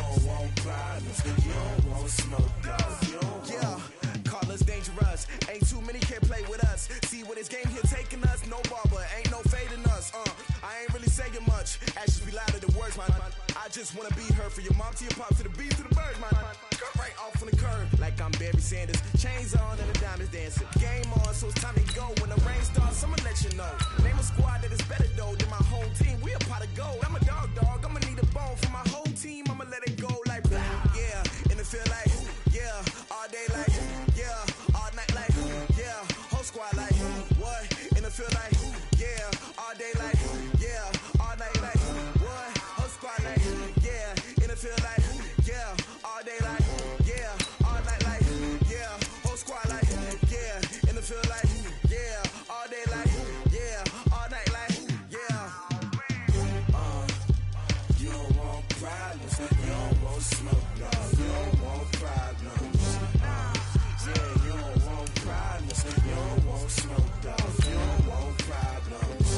don't want problems, you don't want smoke, dog. You don't want. Call us dangerous. Ain't too many can play with us. See where this game here taking us. No barber, ain't no fading us. I ain't really saying much. Actions be louder than words, man. I just wanna be heard for your mom to your pop to the beat to the birds, man. Cut right off on the curb like I'm Barry Sanders. Chains on and the diamonds dancing. Game on, so it's time to go. When the rain starts, I'ma let you know. Name a squad that is better though than my whole team. We a pot of gold. I'm a dog. I'ma need a bone for my whole team. I'ma let it go like blah. Yeah, and it feel like yeah, all day like yeah, all night like yeah, whole squad like what? And it feel like yeah, all day like yeah, all night like what? Whole squad like yeah, and it feel like yeah, all day like yeah, all night like yeah, whole squad like yeah, and it feel like yeah, all day like yeah, all night like yeah. You don't want problems, you don't want smoke, dog. You don't want problems. Yeah, you don't want problems, you don't want smoke, dog. You don't want problems.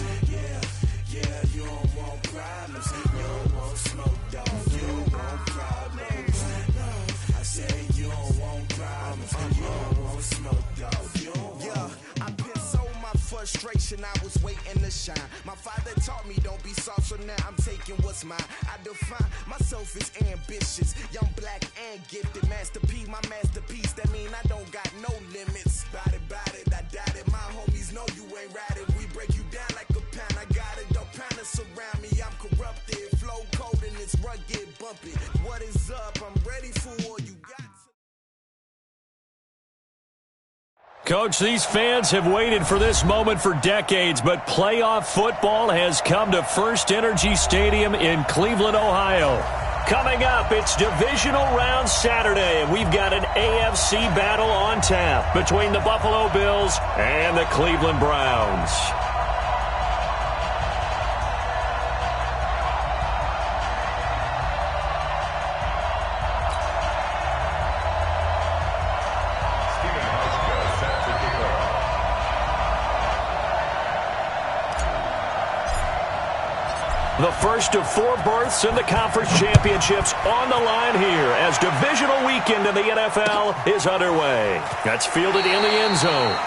Yeah, you don't want problems, you don't want smoke, dog. You don't want problems. No, I say you don't want problems, you don't want smoke, dog. You don't want. I been so my frustration, I was waiting to shine. My father taught me don't be soft, so now I'm taking what's mine. I define myself as ambitious, young, black, and gifted. Master P, my masterpiece. That mean I don't got no limits. Bout it, I doubt it. My homies know you ain't right it. We break you down like a pound. I got it, don't pound to surround me. I'm corrupted, flow cold and it's rugged, bumpy. What is up? I'm ready for all you got. Coach, these fans have waited for this moment for decades, but playoff football has come to First Energy Stadium in Cleveland, Ohio. Coming up, it's divisional round Saturday, and we've got an AFC battle on tap between the Buffalo Bills and the Cleveland Browns. The first of 4 berths in the conference championships on the line here as divisional weekend in the NFL is underway. That's fielded in the end zone.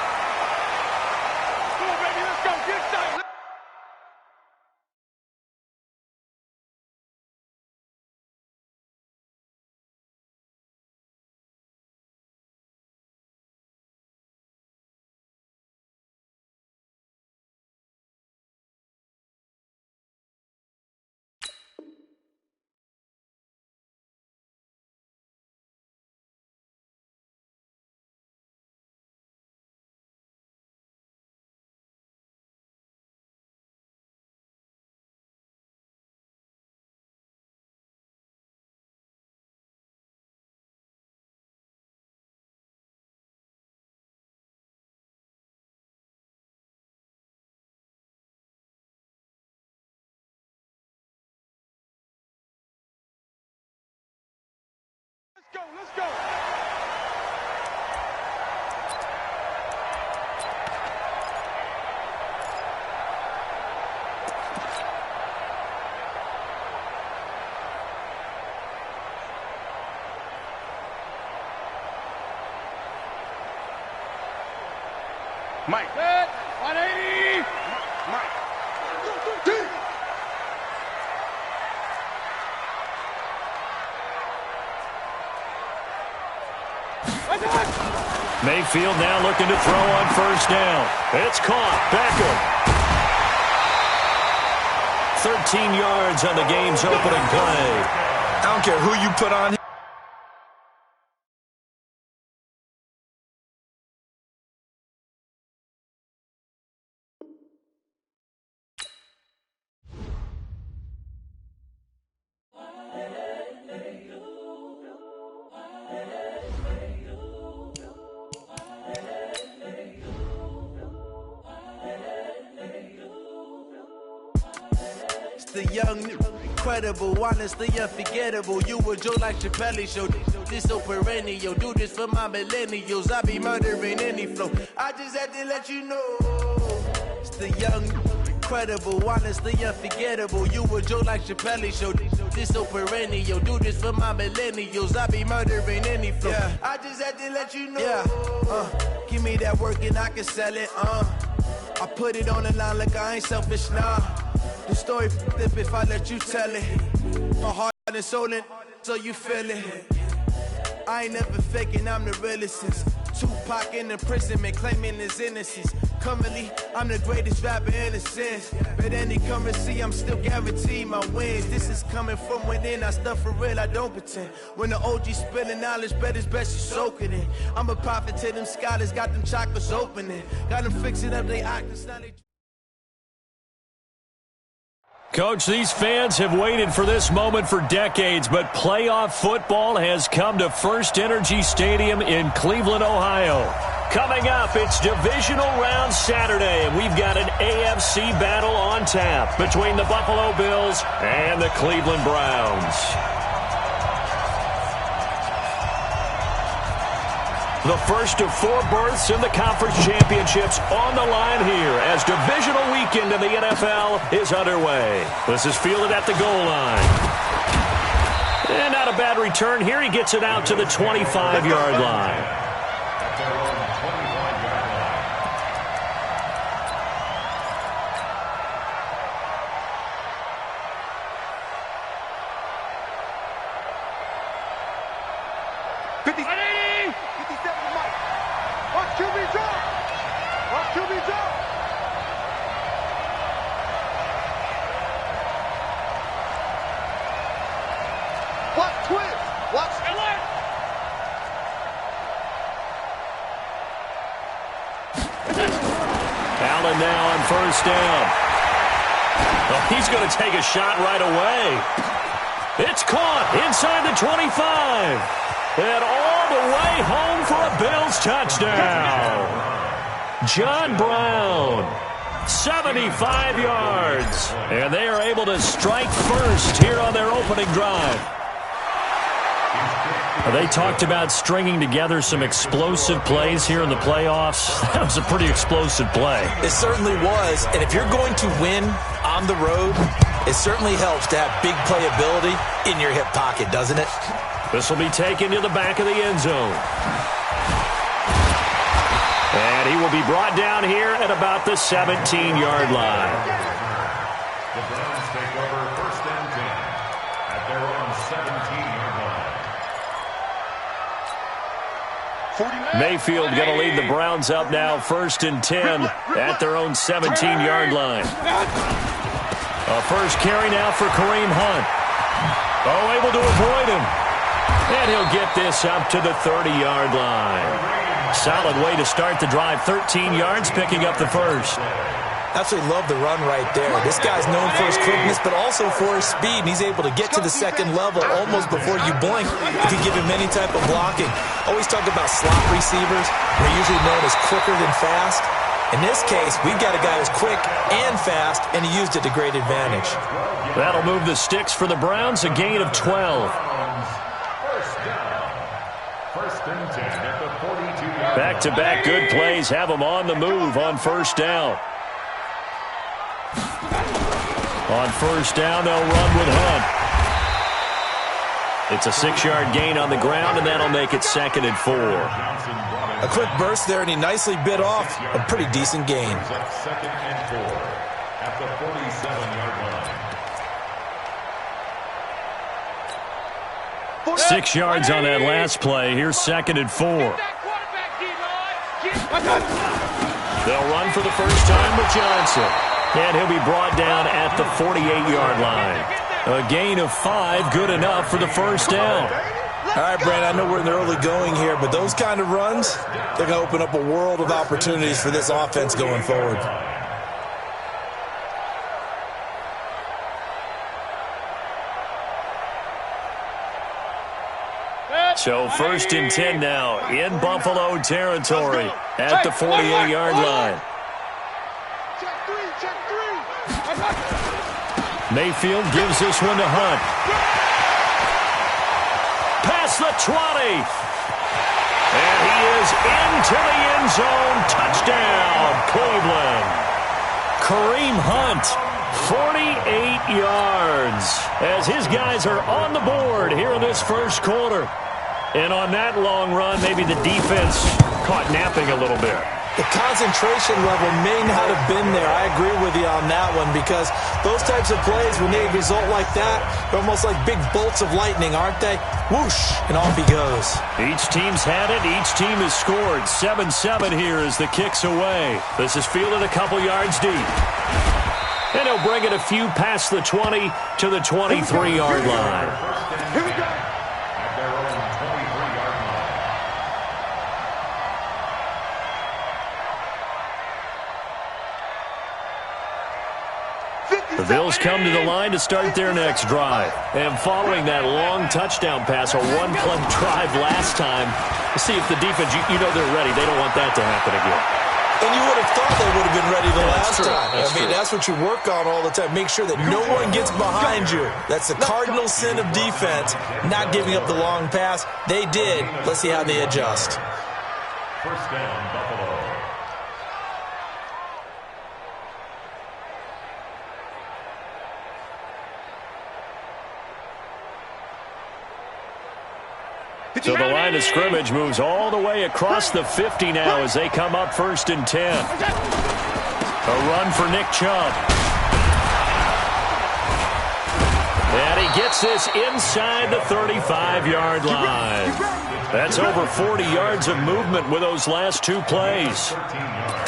Let's go. Mike. 180. Mike. Mayfield now looking to throw on first down. It's caught. Beckham. 13 yards on the game's opening play. I don't care who you put on. The young, incredible, honestly unforgettable. You a Joe like Chappelle show. This so perennial. Do this for my millennials. I be murdering any flow. I just had to let you know. It's the young, incredible, honestly unforgettable. You a Joe like Chappelle show. this so perennial. Do this for my millennials. I be murdering any flow. Yeah. I just had to let you know. Yeah. Give me that work and I can sell it. I put it on the line like I ain't selfish, nah. The story flip if I let you tell it. My heart and soul in, so you feel it. I ain't never faking, I'm the realest since Tupac in imprisonment, claiming his innocence. Currently, I'm the greatest rapper in a sense. But any currency, I'm still guaranteed my wins. This is coming from within, I stuff for real, I don't pretend. When the OG spilling knowledge, bet it's best you soak it in. I'm a prophet to them scholars, got them chakras opening. Got them fixing up they octaves, now they... Coach, these fans have waited for this moment for decades, but playoff football has come to First Energy Stadium in Cleveland, Ohio. Coming up, it's Divisional Round Saturday, and we've got an AFC battle on tap between the Buffalo Bills and the Cleveland Browns. The first of 4 berths in the conference championships on the line here as divisional weekend in the NFL is underway. This is fielded at the goal line. And not a bad return here. He gets it out to the 25-yard line. Allen now on first down. Oh, he's going to take a shot right away. It's caught inside the 25. And all the way home for a Bills touchdown. John Brown, 75 yards. And they are able to strike first here on their opening drive. They talked about stringing together some explosive plays here in the playoffs. That was a pretty explosive play. It certainly was. And if you're going to win on the road, it certainly helps to have big playability in your hip pocket, doesn't it? This will be taken to the back of the end zone. And he will be brought down here at about the 17-yard line. The Browns take over first and 10 at their own 17-yard line. Mayfield going to lead the Browns up now, first and 10 at their own 17-yard line. A first carry now for Kareem Hunt. Oh, able to avoid him. And he'll get this up to the 30-yard line. Solid way to start the drive. 13 yards, picking up the first. Absolutely love the run right there. This guy's known for his quickness, but also for his speed, and he's able to get to the second level almost before you blink if you give him any type of blocking. Always talk about slot receivers. They're usually known as quicker than fast. In this case, we've got a guy who's quick and fast, and he used it to great advantage. That'll move the sticks for the Browns, a gain of 12. Back-to-back good plays have them on the move on first down. On first down, they'll run with Hunt. It's a 6-yard gain on the ground, and that'll make it second and 4. A quick burst there, and he nicely bit off a pretty decent gain. Second and 4 at the 47-yard line. 6 yards on that last play. Here's second and 4. They'll run for the first time with Johnson. And he'll be brought down at the 48-yard line. A gain of 5, good enough for the first down. All right, Brandon, I know we're in the early going here, but those kind of runs, they're going to open up a world of opportunities for this offense going forward. So first and 10 now in Buffalo territory at the 48-yard line. Mayfield gives this one to Hunt. Past the 20. And he is into the end zone. Touchdown, Cleveland. Kareem Hunt, 48 yards as his guys are on the board here in this first quarter. And on that long run, maybe the defense caught napping a little bit. The concentration level may not have been there. I agree with you on that one because those types of plays, when they result like that, they're almost like big bolts of lightning, aren't they? Whoosh, and off he goes. Each team's had it. Each team has scored. 7-7 here as the kick's away. This is fielded a couple yards deep. And he'll bring it a few past the 20 to the 23-yard line. Here we go. At their own 23-yard line. The Bills come to the line to start their next drive. And following that long touchdown pass, a one-play drive last time, see if the defense, you know they're ready. They don't want that to happen again. And you would have thought they would have been ready the last time. That's what you work on all the time. Make sure that no one gets behind you. That's the cardinal sin of defense, not giving up the long pass. They did. Let's see how they adjust. First down, Buffalo. So the line of scrimmage moves all the way across the 50 now as they come up 1st and 10. A run for Nick Chubb. And he gets this inside the 35-yard line. That's over 40 yards of movement with those last two plays.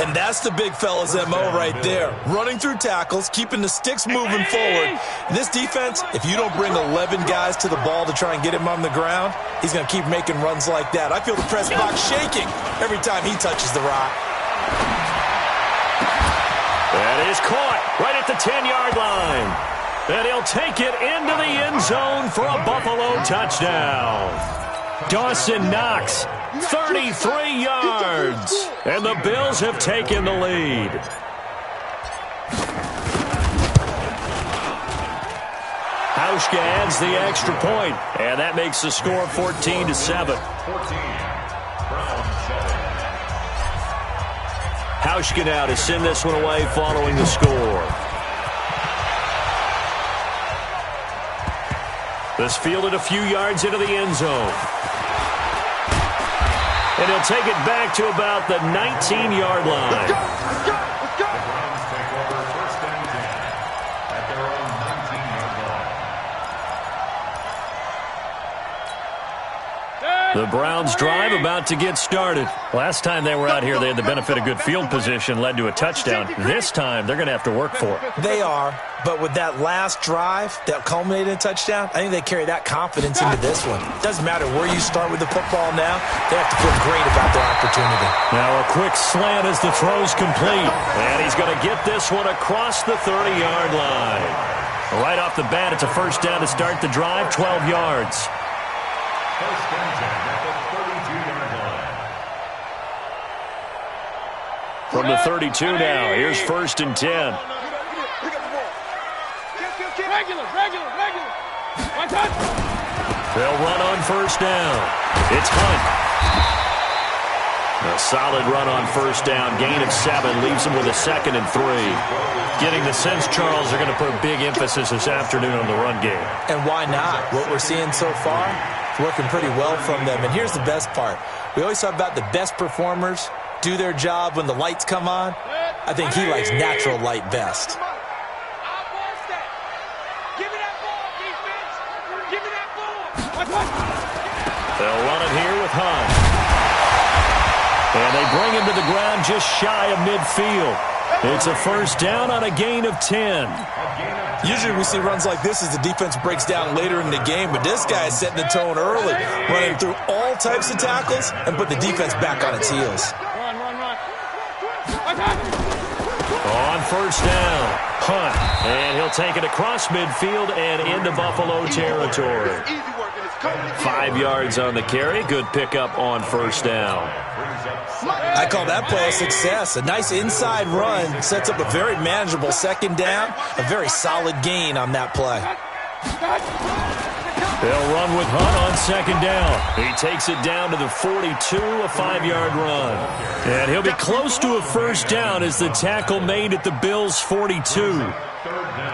And that's the big fella's MO right there. Running through tackles, keeping the sticks moving forward. This defense, if you don't bring 11 guys to the ball to try and get him on the ground, he's going to keep making runs like that. I feel the press box shaking every time he touches the rock. That is caught right at the 10-yard line. And he'll take it into the end zone for a Buffalo touchdown. Dawson Knox, 33 yards. And the Bills have taken the lead. Hauschka adds the extra point, and that makes the score 14-7. Hauschka now to send this one away following the score. This fielded a few yards into the end zone. And he'll take it back to about the 19-yard line. The Browns take over 1st and 10 at their own 19-yard line. The Browns drive about to get started. Last time they were out here, they had the benefit of good field position, led to a touchdown. This time, they're going to have to work for it. They are, but with that last drive that culminated in a touchdown, I think they carry that confidence into this one. It doesn't matter where you start with the football now. They have to feel great about their opportunity. Now a quick slant as the throw's complete. And he's going to get this one across the 30-yard line. Right off the bat, it's a first down to start the drive, 12 yards. 1st and 10 at the 32-yard line. From the 32 now, here's 1st and 10. Regular. One touch. They'll run on first down. It's Hunt. A solid run on first down. Gain of 7 leaves them with a 2nd and 3. Getting the sense, Charles, they're going to put a big emphasis this afternoon on the run game. And why not? What we're seeing so far, it's working pretty well from them. And here's the best part. We always talk about the best performers do their job when the lights come on. I think he likes natural light best. They'll run it here with Hunt. And they bring him to the ground just shy of midfield. It's a first down on a gain of 10. Usually we see runs like this as the defense breaks down later in the game, but this guy is setting the tone early, running through all types of tackles and put the defense back on its heels. On first down, Hunt. And he'll take it across midfield and into Buffalo territory. 5 yards on the carry. Good pickup on first down. I call that play a success. A nice inside run sets up a very manageable 2nd down. A very solid gain on that play. They'll run with Hunt on 2nd down. He takes it down to the 42, a 5-yard run. And he'll be close to a first down as the tackle made at the Bills' 42.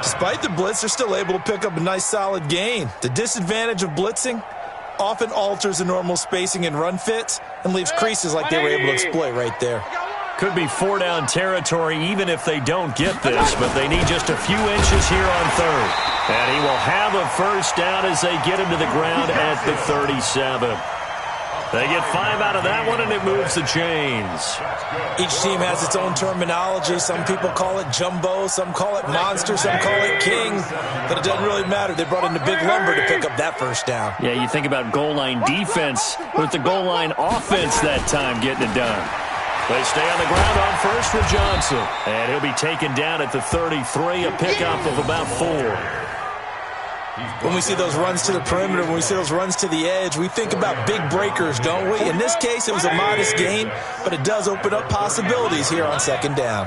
Despite the blitz, they're still able to pick up a nice solid gain. The disadvantage of blitzing often alters the normal spacing and run fits and leaves creases like they were able to exploit right there. Could be 4-down territory even if they don't get this, but they need just a few inches here on third. And he will have a first down as they get him to the ground at the 37. They get 5 out of that one, and it moves the chains. Each team has its own terminology. Some people call it jumbo, some call it monster, some call it king. But it doesn't really matter. They brought in the big lumber to pick up that first down. Yeah, you think about goal line defense with the goal line offense that time getting it done. They stay on the ground on first with Johnson. And he'll be taken down at the 33, a pickup of about 4. When we see those runs to the perimeter, when we see those runs to the edge, we think about big breakers, don't we? In this case, it was a modest gain, but it does open up possibilities here on second down.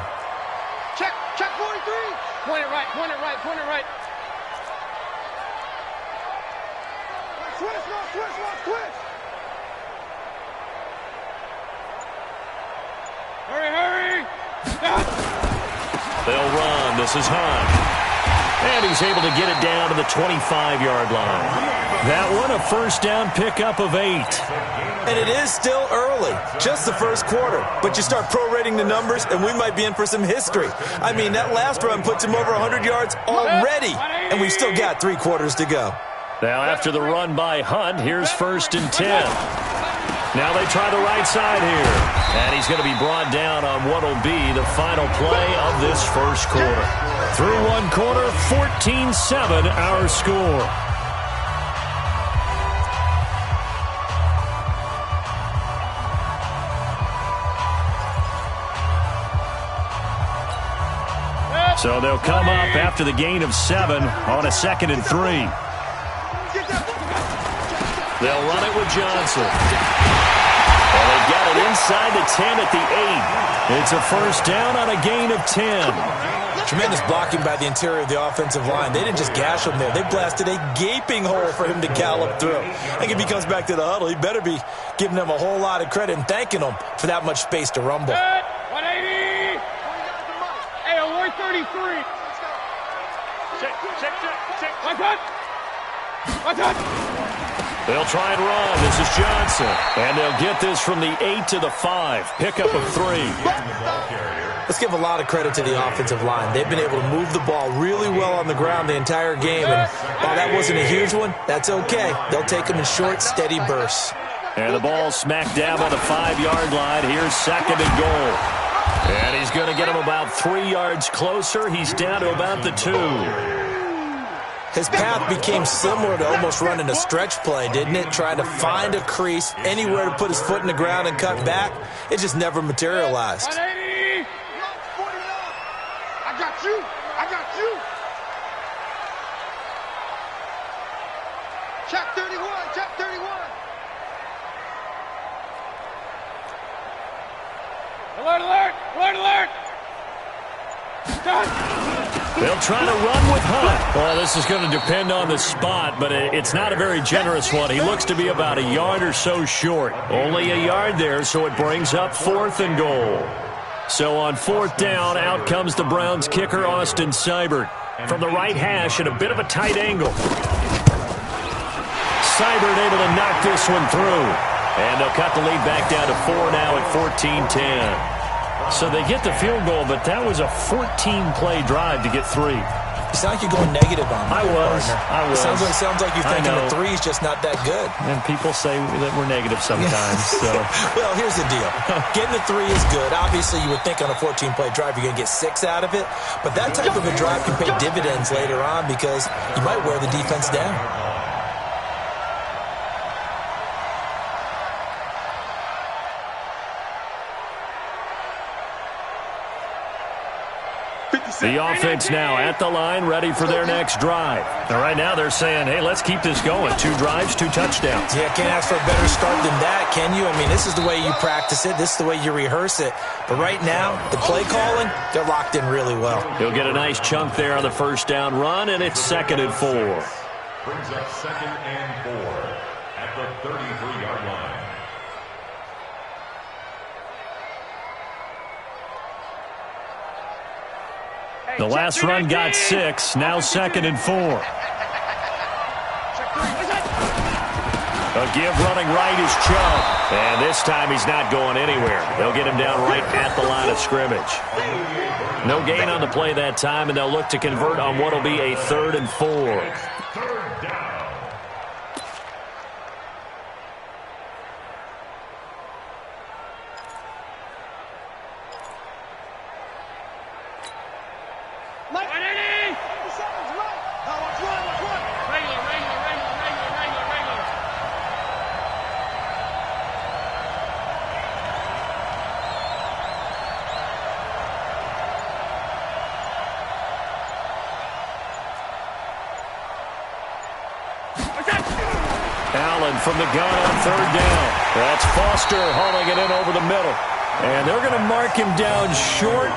Check 43. Point it right, point it right, point it right. Switch. Hurry. They'll run. This is Hunt. And he's able to get it down to the 25-yard line. That one, a first down pickup of 8. And it is still early, just the first quarter. But you start prorating the numbers, and we might be in for some history. I mean, that last run puts him over 100 yards already, and we've still got 3 quarters to go. Now, after the run by Hunt, here's 1st and 10. Now they try the right side here. And he's going to be brought down on what will be the final play of this first quarter. Through one quarter, 14-7 our score. So they'll come up after the gain of 7 on a 2nd and 3. They'll run it with Johnson. Well, they've got it inside the 10 at the 8. It's a first down on a gain of 10. Tremendous blocking by the interior of the offensive line. They didn't just gash him there. They blasted a gaping hole for him to gallop through. I think if he comes back to the huddle, he better be giving them a whole lot of credit and thanking them for that much space to rumble. 180. Hey, 133. Check. Watch out. They'll try and run. This is Johnson. And they'll get this from the 8 to the 5. Pickup of 3. Let's give a lot of credit to the offensive line. They've been able to move the ball really well on the ground the entire game. And while that wasn't a huge one, that's okay. They'll take them in short, steady bursts. And the ball smack dab on the 5-yard line. Here's 2nd and goal. And he's going to get him about 3 yards closer. He's down to about the 2. His path became similar to almost running a stretch play, didn't it? Trying to find a crease, anywhere to put his foot in the ground and cut back. It just never materialized. 180. I got you. Check 31. Alert. They'll try to run with Hunt. Well, this is going to depend on the spot, but it's not a very generous one. He looks to be about a yard or so short. Only a yard there, so it brings up 4th and goal. So on 4th down, out comes the Browns kicker, Austin Seibert. From the right hash at a bit of a tight angle. Seibert able to knock this one through. And they'll cut the lead back down to 4 now at 14-10. So they get the field goal, but that was a 14-play drive to get 3. You sound like you're going negative on me. I was. It sounds like you're thinking the 3's just not that good. And people say that we're negative sometimes. So. Well, here's the deal. Getting the 3 is good. Obviously, you would think on a 14-play drive you're going to get 6 out of it. But that type of a drive can pay dividends later on because you might wear the defense down. The offense now at the line, ready for their next drive. Now, right now they're saying, hey, let's keep this going. 2 drives, 2 touchdowns. Yeah, can't ask for a better start than that, can you? I mean, this is the way you practice it. This is the way you rehearse it. But right now, the play calling, they're locked in really well. He'll get a nice chunk there on the first down run, and it's 2nd and 4. Brings up 2nd and 4 at the 33-yard line. The last run got 6, now 2nd and 4. A give running right is Chubb. And this time he's not going anywhere. They'll get him down right at the line of scrimmage. No gain on the play that time, and they'll look to convert on what will be a 3rd and 4. Allen from the gun on 3rd down. That's Foster hauling it in over the middle. And they're going to mark him down short,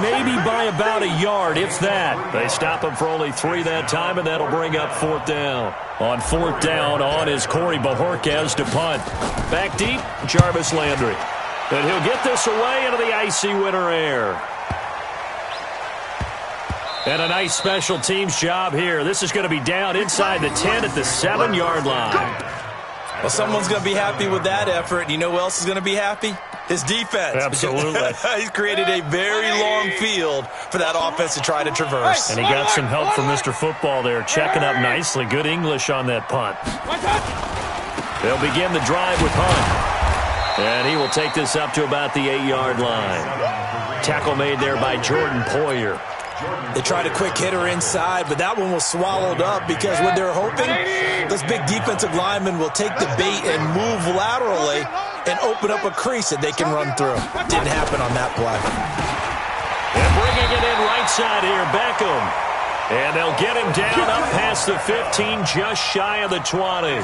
maybe by about a yard, if that. They stop him for only 3 that time, and that'll bring up 4th down. On 4th down, on is Corey Bojorquez to punt. Back deep, Jarvis Landry. And he'll get this away into the icy winter air. And a nice special teams job here. This is going to be down inside the 10 at the 7-yard line. Well, someone's going to be happy with that effort. And you know who else is going to be happy? His defense. Absolutely. He's created a very long field for that offense to try to traverse. And he got some help from Mr. Football there, checking up nicely. Good English on that punt. They'll begin the drive with Hunt. And he will take this up to about the 8-yard line. Tackle made there by Jordan Poyer. They tried a quick hitter inside, but that one was swallowed up because what they're hoping, those big defensive linemen will take the bait and move laterally and open up a crease that they can run through. Didn't happen on that play. And bringing it in right side here, Beckham. And they'll get him down up past the 15, just shy of the 20.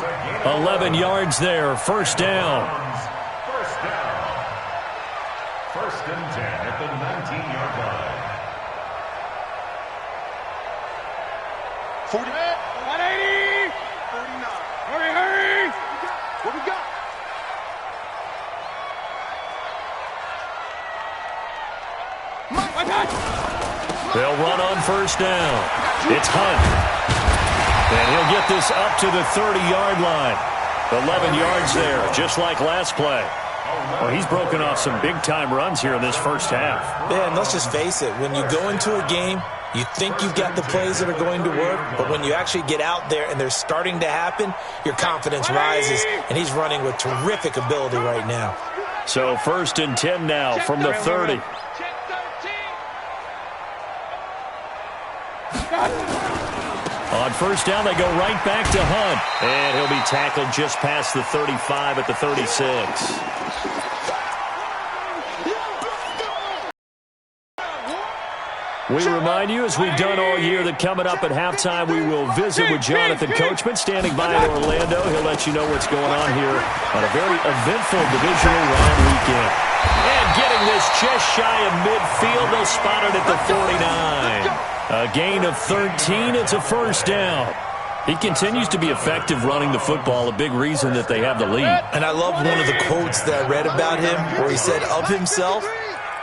11 yards there, 1st down. First and 10 at the 19-yard line. 40. 180. 49. Hurry. What we got? They'll run on 1st down. It's Hunt. And he'll get this up to the 30-yard line. 11 yards there, just like last play. Well, he's broken off some big-time runs here in this first half. Yeah, and let's just face it. When you go into a game, you think you've got the plays that are going to work, but when you actually get out there and they're starting to happen, your confidence rises, and he's running with terrific ability right now. So 1st and 10 now from the 30. On 1st down, they go right back to Hunt. And he'll be tackled just past the 35 at the 36. We remind you, as we've done all year, that coming up at halftime, we will visit with Jonathan Coachman standing by in Orlando. He'll let you know what's going on here on a very eventful divisional round weekend. And getting this just shy of midfield, they'll spot it at the 49. A gain of 13, it's a 1st down. He continues to be effective running the football, a big reason that they have the lead. And I love one of the quotes that I read about him where he said of himself,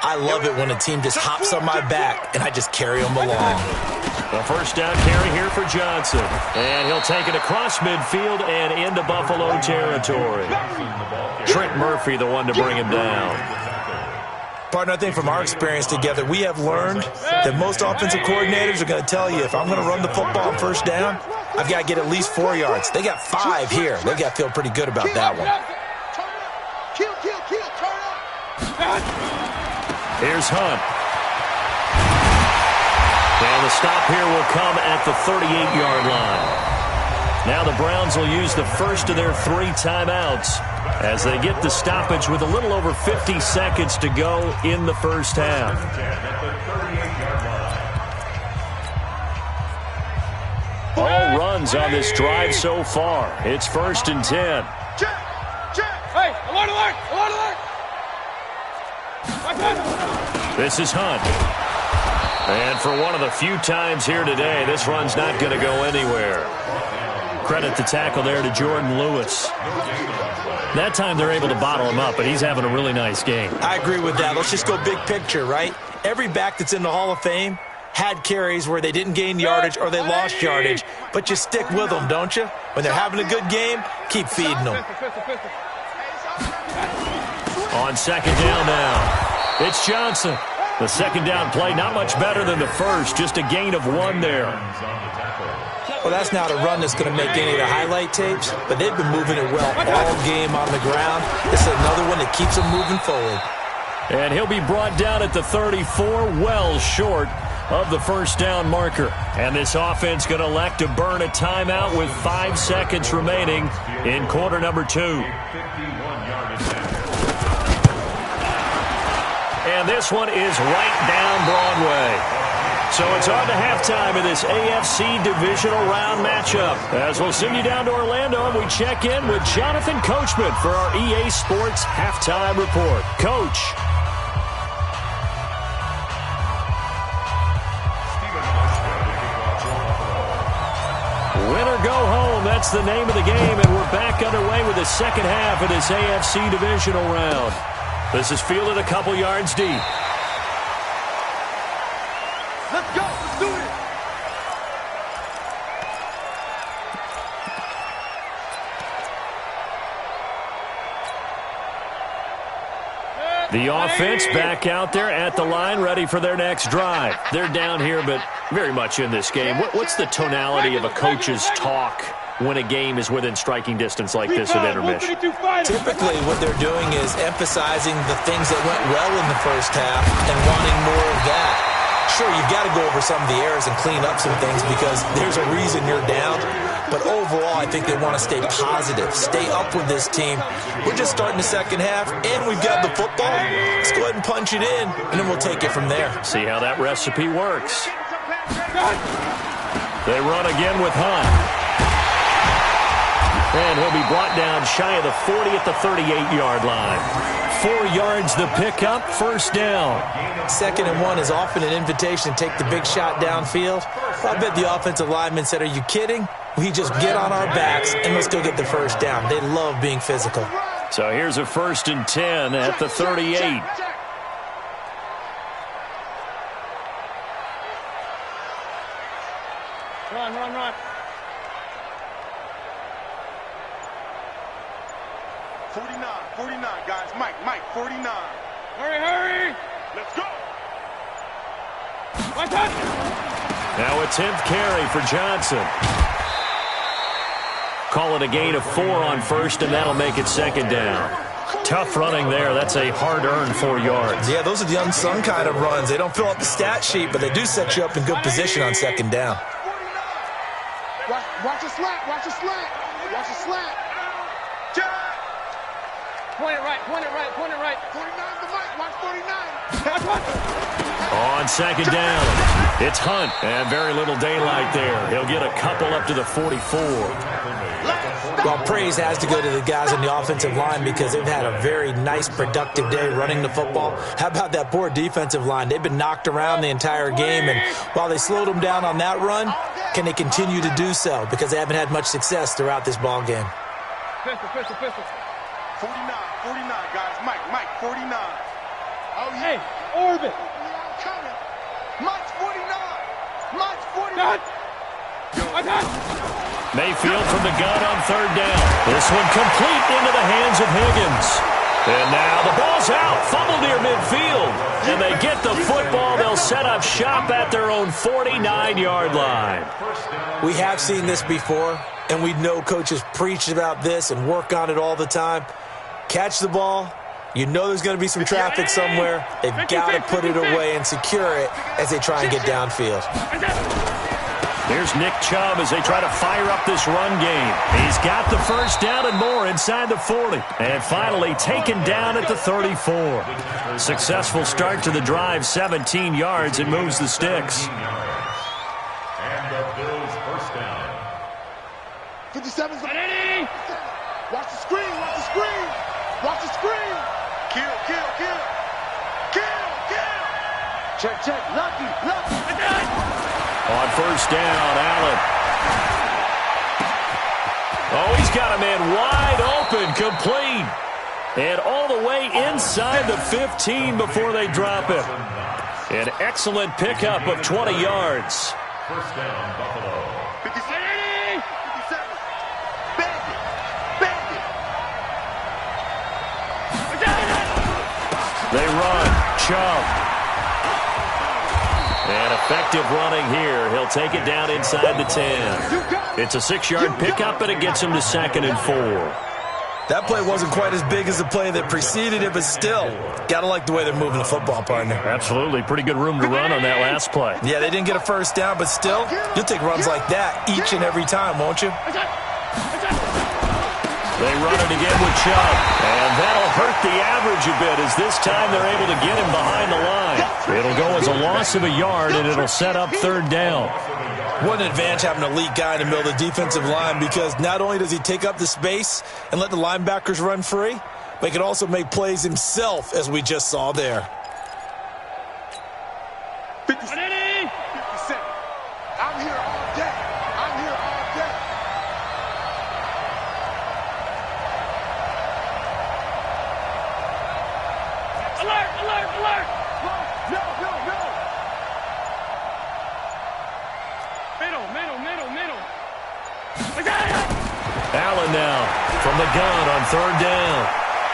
I love it when a team just hops on my back and I just carry them along. The 1st down carry here for Johnson. And he'll take it across midfield and into Buffalo territory. Trent Murphy, the one to bring him down. Partner, I think from our experience together, we have learned that most offensive coordinators are going to tell you, if I'm going to run the football on 1st down, I've got to get at least 4 yards. They got 5 here. They got to feel pretty good about that one. Turn up. Here's Hunt. And the stop here will come at the 38-yard line. Now the Browns will use the first of their 3 timeouts as they get the stoppage with a little over 50 seconds to go in the first half. All runs on this drive so far. It's 1st and 10. Hey, alert! This is Hunt. And for one of the few times here today, this run's not going to go anywhere. Credit the tackle there to Jordan Lewis. That time they're able to bottle him up, but he's having a really nice game. I agree with that. Let's just go big picture, right? Every back that's in the Hall of Fame had carries where they didn't gain yardage or they lost yardage, but you stick with them, don't you? When they're having a good game, keep feeding them. On second down now, it's Johnson. The second down play, not much better than the first, just a gain of 1 there. Well, that's not a run that's going to make any of the highlight tapes, but they've been moving it well all game on the ground. This is another one that keeps them moving forward. And he'll be brought down at the 34, well short of the first down marker. And this offense going to elect to burn a timeout with 5 seconds remaining in quarter number 2. And this one is right down Broadway. So it's on to halftime of this AFC divisional round matchup. As we'll send you down to Orlando and we check in with Jonathan Coachman for our EA Sports halftime report. Coach. Win or go home, that's the name of the game, and we're back underway with the second half of this AFC divisional round. This is fielded a couple yards deep. Let's go. Let's do it. The offense back out there at the line, ready for their next drive. They're down here, but very much in this game. What's the tonality of a coach's talk when a game is within striking distance like this at intermission? Typically, what they're doing is emphasizing the things that went well in the first half and wanting more of that. Sure, you've got to go over some of the errors and clean up some things because there's a reason you're down. But overall, I think they want to stay positive, stay up with this team. We're just starting the second half, and we've got the football. Let's go ahead and punch it in, and then we'll take it from there. See how that recipe works. They run again with Hunt. And he'll be brought down shy of the 40 at the 38-yard line. 4 yards the pickup, first down. 2nd and 1 is often an invitation to take the big shot downfield. I bet the offensive lineman said, are you kidding? We just get on our backs and let's go get the first down. They love being physical. So here's a 1st and 10 at the 38. Run. 49, guys. Mike, 49. Hurry. Let's go. My touch. Now a 10th carry for Johnson. Call it a gain of 4 on first, and that'll make it second down. Tough running there. That's a hard-earned 4 yards. Yeah, those are the unsung kind of runs. They don't fill out the stat sheet, but they do set you up in good position on second down. Watch a slant. Watch a slant. Point it right. 49 to Mike. Watch 49. On second down, it's Hunt, and very little daylight there. He'll get a couple up to the 44. Well, praise has to go to the guys on the offensive line because they've had a very nice, productive day running the football. How about that poor defensive line? They've been knocked around the entire game, and while they slowed them down on that run, can they continue to do so? Because they haven't had much success throughout this ball game. Pistol. 49, guys. Mike, 49. Oh, yeah. Hey, orbit. Coming. Mike's 49. Mayfield from the gun on third down. This one complete into the hands of Higgins. And now the ball's out. Fumble near midfield. And they get the football. They'll set up shop at their own 49-yard line. We have seen this before, and we know coaches preach about this and work on it all the time. Catch the ball. You know there's going to be some traffic somewhere. They've got to put it away and secure it as they try and get downfield. Here's Nick Chubb as they try to fire up this run game. He's got the first down and more inside the 40. And finally taken down at the 34. Successful start to the drive, 17 yards, and moves the sticks. And the Bills first down. 57's ready. Watch the screen. Kill. Check. Lucky. On first down, Allen. Oh, he's got a man wide open, complete. And all the way inside the 15 before they drop him. An excellent pickup of 20 yards. First down, Buffalo. 57. 57. Bandit. Bandit. They run. Chubb. And effective running here. He'll take it down inside the 10. It's a 6-yard pickup, and it gets him to 2nd and 4. That play wasn't quite as big as the play that preceded it, but still, got to like the way they're moving the football, partner. Absolutely. Pretty good room to run on that last play. Yeah, they didn't get a first down, but still, you'll take runs like that each and every time, won't you? They run it again with Chubb, and that'll hurt the average a bit as this time they're able to get him behind the line. It'll go as a loss of a yard, and it'll set up 3rd down. What an advantage having an elite guy in the middle of the defensive line, because not only does he take up the space and let the linebackers run free, but he can also make plays himself, as we just saw there. 57. I'm here all day. I'm here all day. Alert, alert, alert. No. Middle. Allen now from the gun on 3rd down.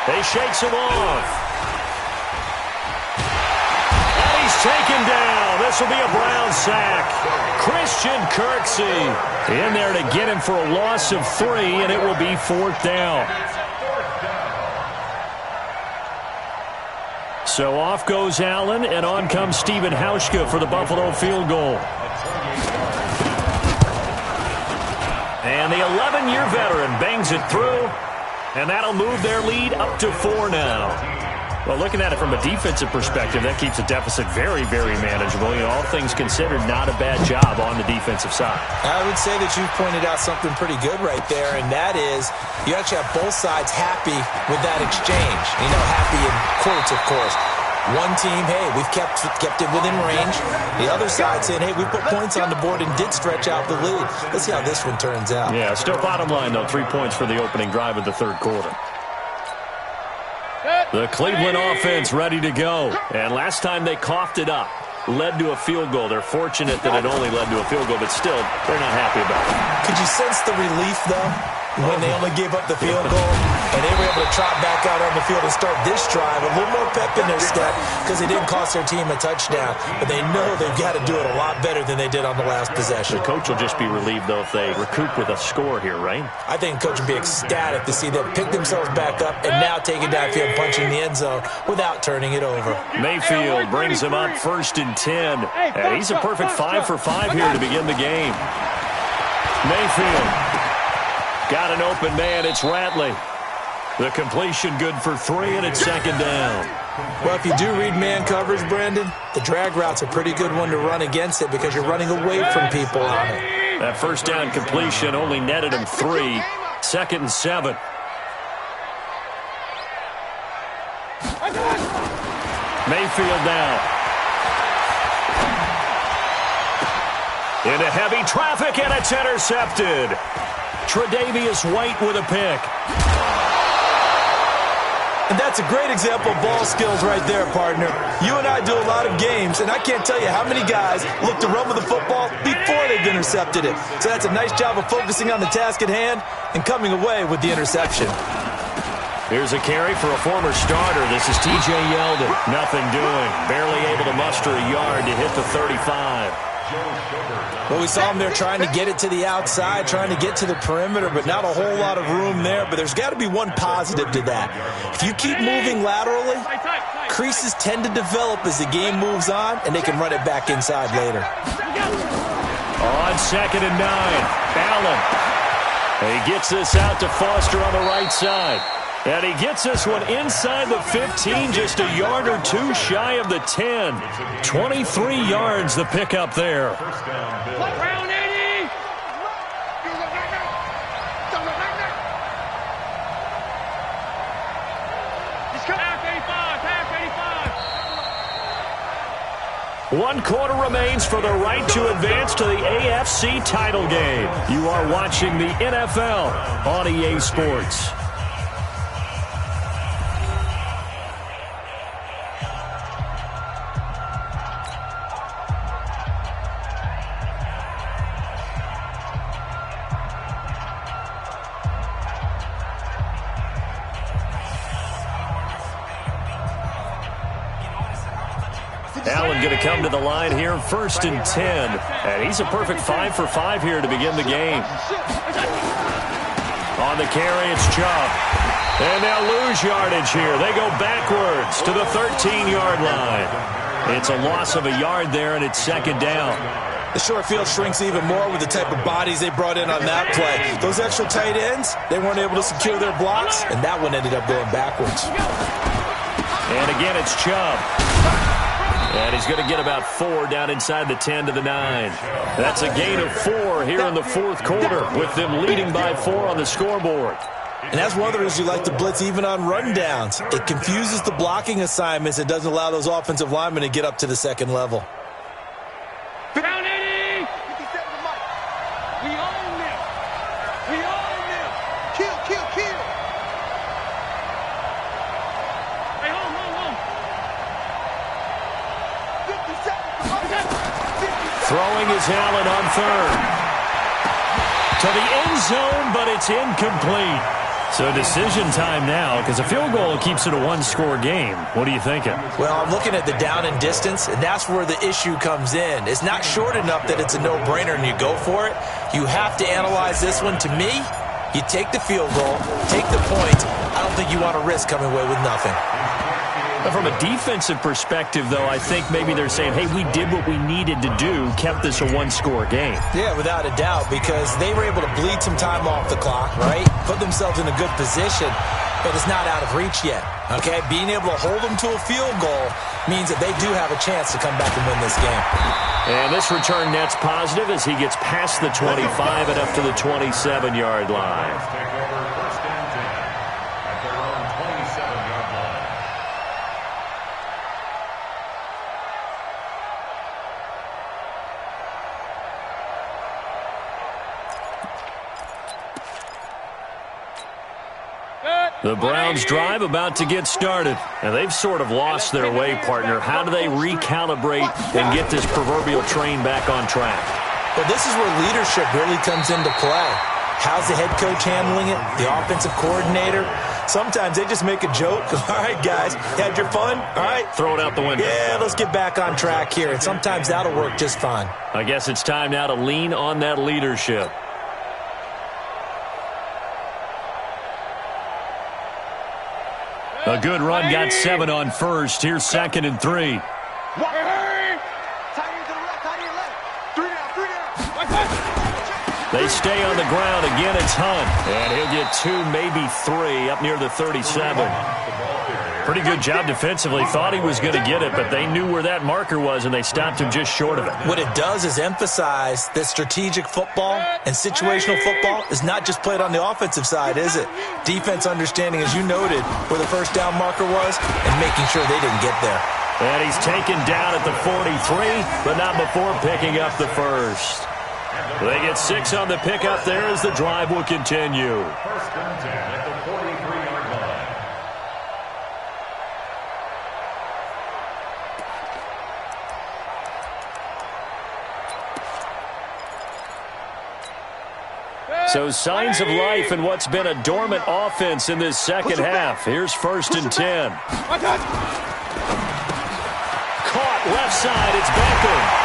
They shakes him off. And he's taken down. This will be a Brown sack. Christian Kirksey in there to get him for a loss of 3, and it will be 4th down. So off goes Allen, and on comes Stephen Hauschka for the Buffalo field goal. And the 11-year veteran bangs it through, and that'll move their lead up to 4 now. Well, looking at it from a defensive perspective, that keeps the deficit very, very manageable. You know, all things considered, not a bad job on the defensive side. I would say that you've pointed out something pretty good right there, and that is you actually have both sides happy with that exchange. You know, happy in quotes, of course. One team, hey, we've kept it within range. The other side saying, hey, we put points on the board and did stretch out the lead. Let's see how this one turns out. Yeah, still bottom line, though, 3 points for the opening drive of the 3rd quarter. The Cleveland offense ready to go. And last time they coughed it up, led to a field goal. They're fortunate that it only led to a field goal, but still, they're not happy about it. Could you sense the relief, though, when they only gave up the field goal and they were able to trot back out on the field and start this drive? A little more pep in their step because they didn't cost their team a touchdown, but they know they've got to do it a lot better than they did on the last possession. The coach will just be relieved, though, if they recoup with a score here, right? I think the coach will be ecstatic to see them pick themselves back up and now take it downfield, punching the end zone without turning it over. Mayfield brings him up 1st and 10. And he's a perfect 5 for 5 here to begin the game. Mayfield got an open man. It's Ratley. The completion good for 3, and it's 2nd down. Well, if you do read man coverage, Brendan, the drag route's a pretty good one to run against it because you're running away from people on it. That 1st down completion only netted him 3. 2nd and 7. Mayfield now. Into heavy traffic, and it's intercepted. Tre'Davious White with a pick. And that's a great example of ball skills right there, partner. You and I do a lot of games, and I can't tell you how many guys look to run with the football before they've intercepted it. So that's a nice job of focusing on the task at hand and coming away with the interception. Here's a carry for a former starter. This is T.J. Yeldon. Nothing doing. Barely able to muster a yard to hit the 35. Well, we saw him there trying to get it to the outside, trying to get to the perimeter, but not a whole lot of room there. But there's got to be one positive to that. If you keep moving laterally, creases tend to develop as the game moves on, and they can run it back inside later. On 2nd and 9, Allen. He gets this out to Foster on the right side. And he gets this one inside the 15, just a yard or 2 shy of the 10. 23 yards the pickup there. Round 80. Pass 85. 1 quarter remains for the right to advance to the AFC title game. You are watching the NFL on EA Sports. Allen going to come to the line here, 1st and 10. And he's a perfect 5 for 5 here to begin the game. On the carry, it's Chubb. And they'll lose yardage here. They go backwards to the 13-yard line. It's a loss of a yard there, and it's 2nd down. The short field shrinks even more with the type of bodies they brought in on that play. Those extra tight ends, they weren't able to secure their blocks, and that one ended up going backwards. And again, it's Chubb. And he's going to get about 4 down inside the 10 to the 9. That's a gain of 4 here in the 4th quarter, with them leading by 4 on the scoreboard. And that's one of the reasons you like to blitz even on rundowns. It confuses the blocking assignments. It doesn't allow those offensive linemen to get up to the second level. Down 80. 57 to Mike. We own them. We own them. Kill, kill, kill. Hey, home. 57 to Mike. Throwing is Allen on 3rd. To the end zone, but it's incomplete. So decision time now, because a field goal keeps it a one-score game. What are you thinking? Well, I'm looking at the down and distance, and that's where the issue comes in. It's not short enough that it's a no-brainer and you go for it. You have to analyze this one. To me, you take the field goal, take the point. I don't think you want to risk coming away with nothing. But from a defensive perspective, though, I think maybe they're saying, hey, we did what we needed to do, kept this a one-score game. Yeah, without a doubt, because they were able to bleed some time off the clock, right? Put themselves in a good position, but it's not out of reach yet, okay? Being able to hold them to a field goal means that they do have a chance to come back and win this game. And this return net's positive as he gets past the 25 and up to the 27-yard line. The Browns drive about to get started, and they've sort of lost their way, partner. How do they recalibrate and get this proverbial train back on track? Well, this is where leadership really comes into play. How's the head coach handling it? The offensive coordinator? Sometimes they just make a joke. All right, guys, had your fun? All right. Throw it out the window. Yeah, let's get back on track here, and sometimes that'll work just fine. I guess it's time now to lean on that leadership. A good run, got 7 on 1st. Here's 2nd and 3. They stay on the ground. Again, it's Hunt. And he'll get 2, maybe 3, up near the 37. Pretty good job defensively. Thought he was going to get it, but they knew where that marker was, and they stopped him just short of it. What it does is emphasize that strategic football and situational football is not just played on the offensive side, is it? Defense understanding, as you noted, where the first down marker was and making sure they didn't get there. And he's taken down at the 43, but not before picking up the first. They get 6 on the pickup there as the drive will continue. 1st and 10 at the 43-yard line. So signs of life in what's been a dormant offense in this second half. Here's 1st and 10. Caught left side. It's Beckham.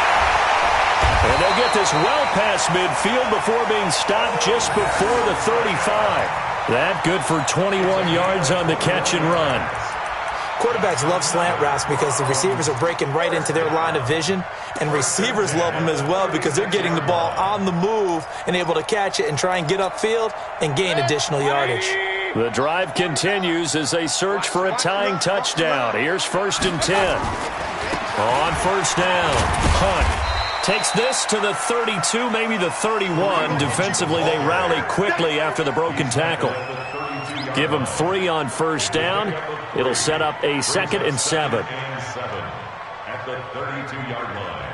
And they'll get this well past midfield before being stopped just before the 35. That good for 21 yards on the catch and run. Quarterbacks love slant routes because the receivers are breaking right into their line of vision, and receivers love them as well because they're getting the ball on the move and able to catch it and try and get upfield and gain additional yardage. The drive continues as they search for a tying touchdown. Here's 1st and 10. On 1st down, Hunt takes this to the 32, maybe the 31. Defensively, they rally quickly after the broken tackle. Give them 3 on 1st down. It'll set up a 2nd and 7. At the 32-yard line.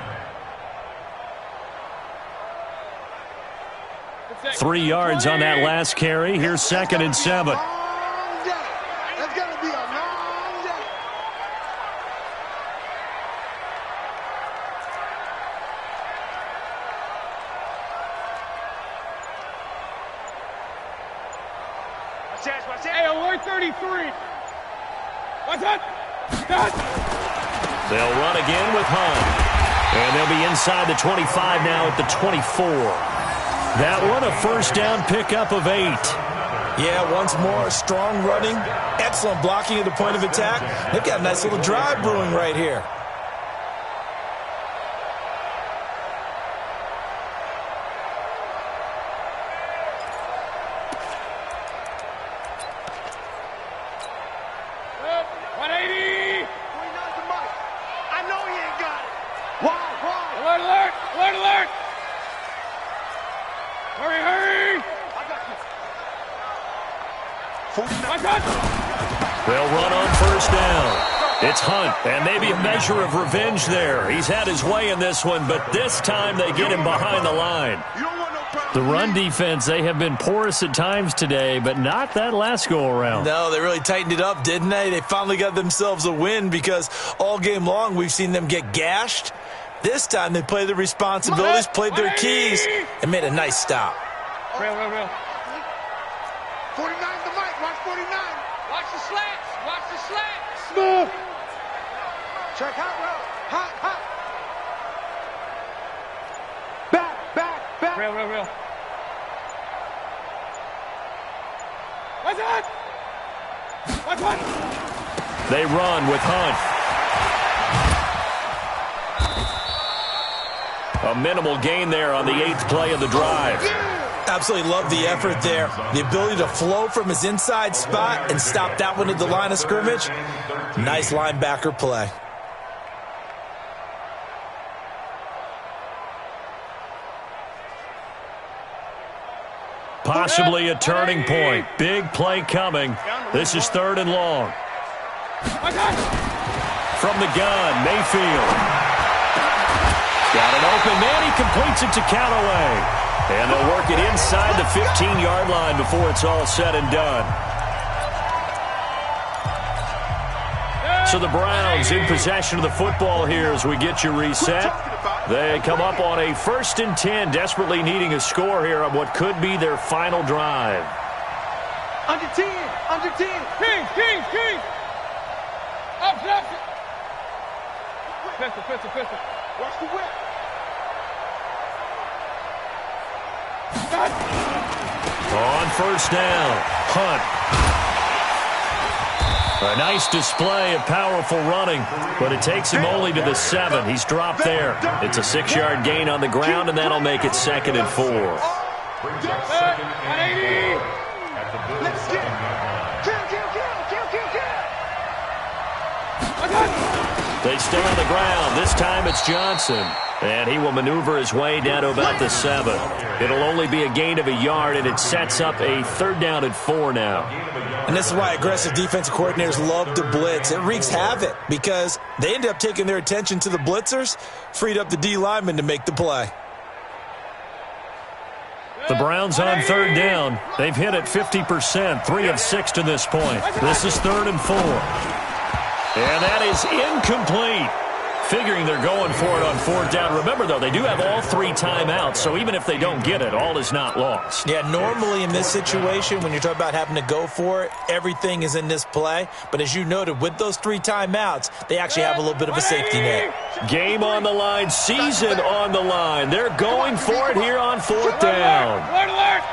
3 yards on that last carry. Here's 2nd and 7. That's going to be a long day. Hey, alert 33. What's that? They'll run again with Hunt. And they'll be inside the 25 now at the 24. That one, a first down pickup of 8. Yeah, once more, strong running, excellent blocking at the point of attack. They've got a nice little drive brewing right here. They'll run on first down. It's Hunt, and maybe a measure of revenge there. He's had his way in this one, but this time they get him behind the line. The run defense, they have been porous at times today, but not that last go-around. No, they really tightened it up, didn't they? They finally got themselves a win because all game long we've seen them get gashed. This time they played their responsibilities, played their keys, and made a nice stop. Real. 49 the mic. Watch 49. Watch the slats. Watch the slats. Smooth. Check hot route. Hot. Back. Real. What's that? What? They run with Hunt. A minimal gain there on the 8th play of the drive. Absolutely love the effort there. The ability to flow from his inside spot and stop that one at the line of scrimmage. Nice linebacker play. Possibly a turning point. Big play coming. This is 3rd and long. From the gun, Mayfield. Got it open man. He completes it to Callaway. And they'll work it inside the 15-yard line before it's all said and done. So the Browns in possession of the football here as we get you reset. They come up on a 1st and 10, desperately needing a score here on what could be their final drive. Under 10. King. Up. Pistol. Watch the whip. On first down, Hunt. A nice display of powerful running, but it takes him only to the 7. He's dropped there. It's a 6-yard gain on the ground, and that'll make it 2nd and 4. They stay on the ground. This time it's Johnson. And he will maneuver his way down to about the 7. It'll only be a gain of a yard, and it sets up a 3rd down and 4 now. And this is why aggressive defensive coordinators love to blitz. It wreaks havoc because they end up taking their attention to the blitzers, freed up the D lineman to make the play. The Browns on 3rd down. They've hit it 50%, 3 of 6 to this point. This is 3rd and 4. And that is incomplete. Figuring they're going for it on 4th down. Remember, though, they do have all 3 timeouts, so even if they don't get it, all is not lost. Yeah, normally in this situation, when you're talking about having to go for it, everything is in this play. But as you noted, with those 3 timeouts, they actually have a little bit of a safety net. Game on the line, season on the line. They're going for it here on 4th down. Alert!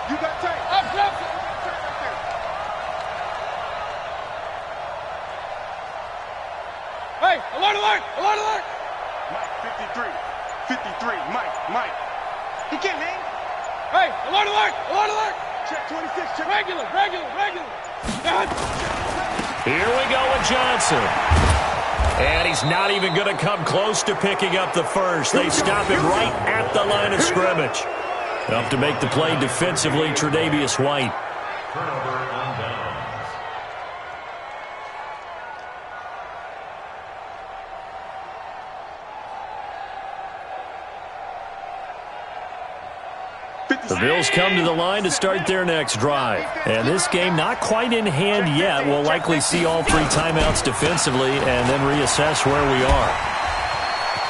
You got tape. Up. Hey, alert! Mike, 53, Mike. He can't hang. Hey, alert! Check 26, check. Regular. Here we go with Johnson. And he's not even going to come close to picking up the first. They stop him right at the line of scrimmage. Up to make the play defensively, Tre'Davious White. Turnover on downs. The Bills come to the line to start their next drive. And this game not quite in hand yet. We'll likely see all 3 timeouts defensively and then reassess where we are.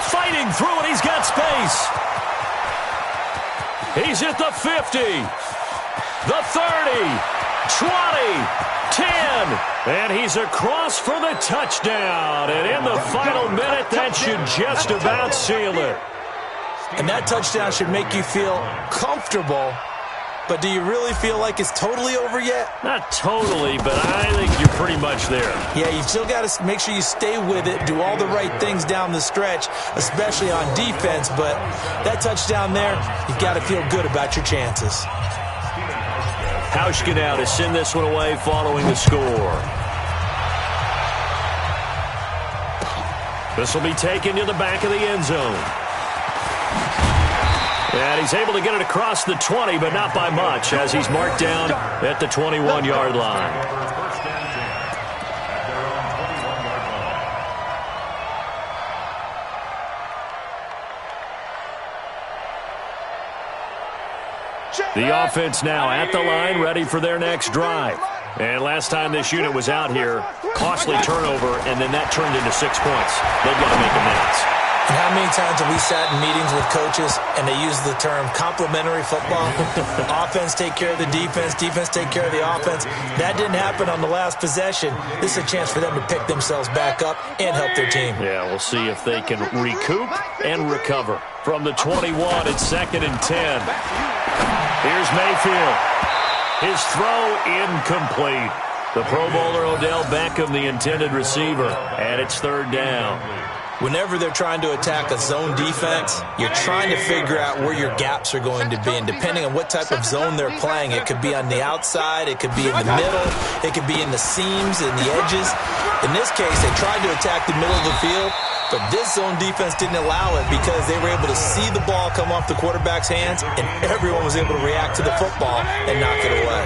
Fighting through it. He's got space. He's at the 50. The 30. 20, 10, and he's across for the touchdown. And in the final minute, that should just about seal it. And that touchdown should make you feel comfortable. But do you really feel like it's totally over yet? Not totally, but I think you're pretty much there. Yeah, you've still got to make sure you stay with it, do all the right things down the stretch, especially on defense. But that touchdown there, you've got to feel good about your chances. Hauschka now to send this one away following the score. This will be taken to the back of the end zone. And he's able to get it across the 20, but not by much, as he's marked down at the 21-yard line. The offense now at the line, ready for their next drive. And last time this unit was out here, costly turnover, and then that turned into 6 points. They've got to make amends. And how many times have we sat in meetings with coaches and they use the term complementary football? Offense take care of the defense, defense take care of the offense. That didn't happen on the last possession. This is a chance for them to pick themselves back up and help their team. Yeah, we'll see if they can recoup and recover. From the 21, it's 2nd and 10. Here's Mayfield. His throw incomplete. The Pro Bowler Odell Beckham, the intended receiver, and it's 3rd down. Whenever they're trying to attack a zone defense, you're trying to figure out where your gaps are going to be. And depending on what type of zone they're playing, it could be on the outside, it could be in the middle, it could be in the seams and the edges. In this case, they tried to attack the middle of the field, but this zone defense didn't allow it because they were able to see the ball come off the quarterback's hands, and everyone was able to react to the football and knock it away.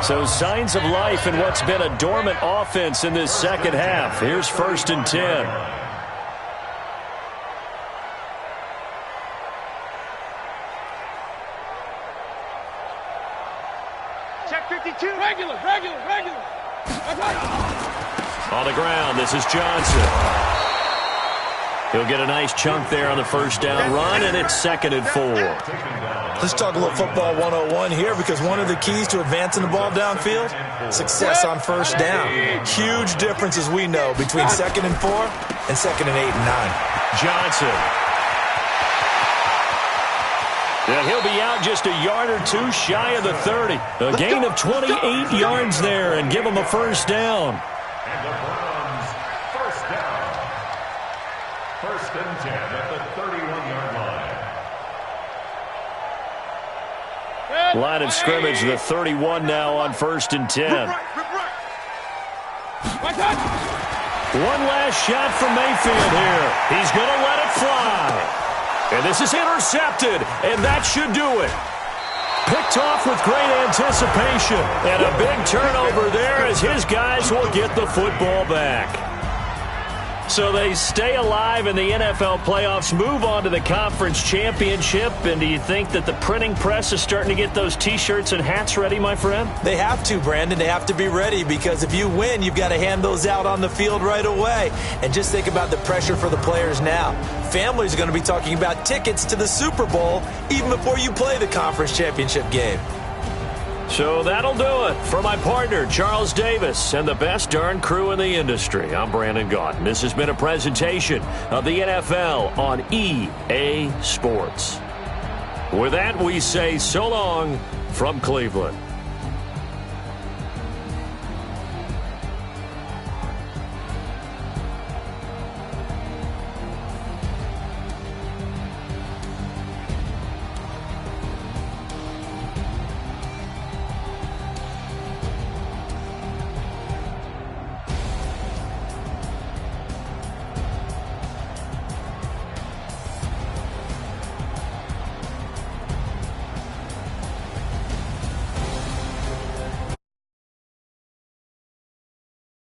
So signs of life in what's been a dormant offense in this second half. Here's 1st and 10. Check 52. Regular. On the ground, this is Johnson. He'll get a nice chunk there on the 1st down run, and it's 2nd and 4. Let's talk a little football 101 here, because one of the keys to advancing the ball downfield, success on 1st down. Huge difference, as we know, between 2nd and 4 and 2nd and 8 and 9. Johnson. And he'll be out just a yard or two shy of the 30. A gain of 28 yards there and give him a 1st down. And the Browns, 1st down. 1st and 10 at the 31-yard line. Line of scrimmage, the 31 now on 1st and 10. One last shot from Mayfield here. He's going to let it fly. And this is intercepted, and that should do it. Picked off with great anticipation, and a big turnover there as his guys will get the football back. So they stay alive in the NFL playoffs, move on to the conference championship, and do you think that the printing press is starting to get those T-shirts and hats ready, my friend? They have to, Brandon. They have to be ready, because if you win, you've got to hand those out on the field right away. And just think about the pressure for the players now. Families are going to be talking about tickets to the Super Bowl even before you play the conference championship game. So that'll do it. For my partner, Charles Davis, and the best darn crew in the industry, I'm Brandon Gaudin. This has been a presentation of the NFL on EA Sports. With that, we say so long from Cleveland.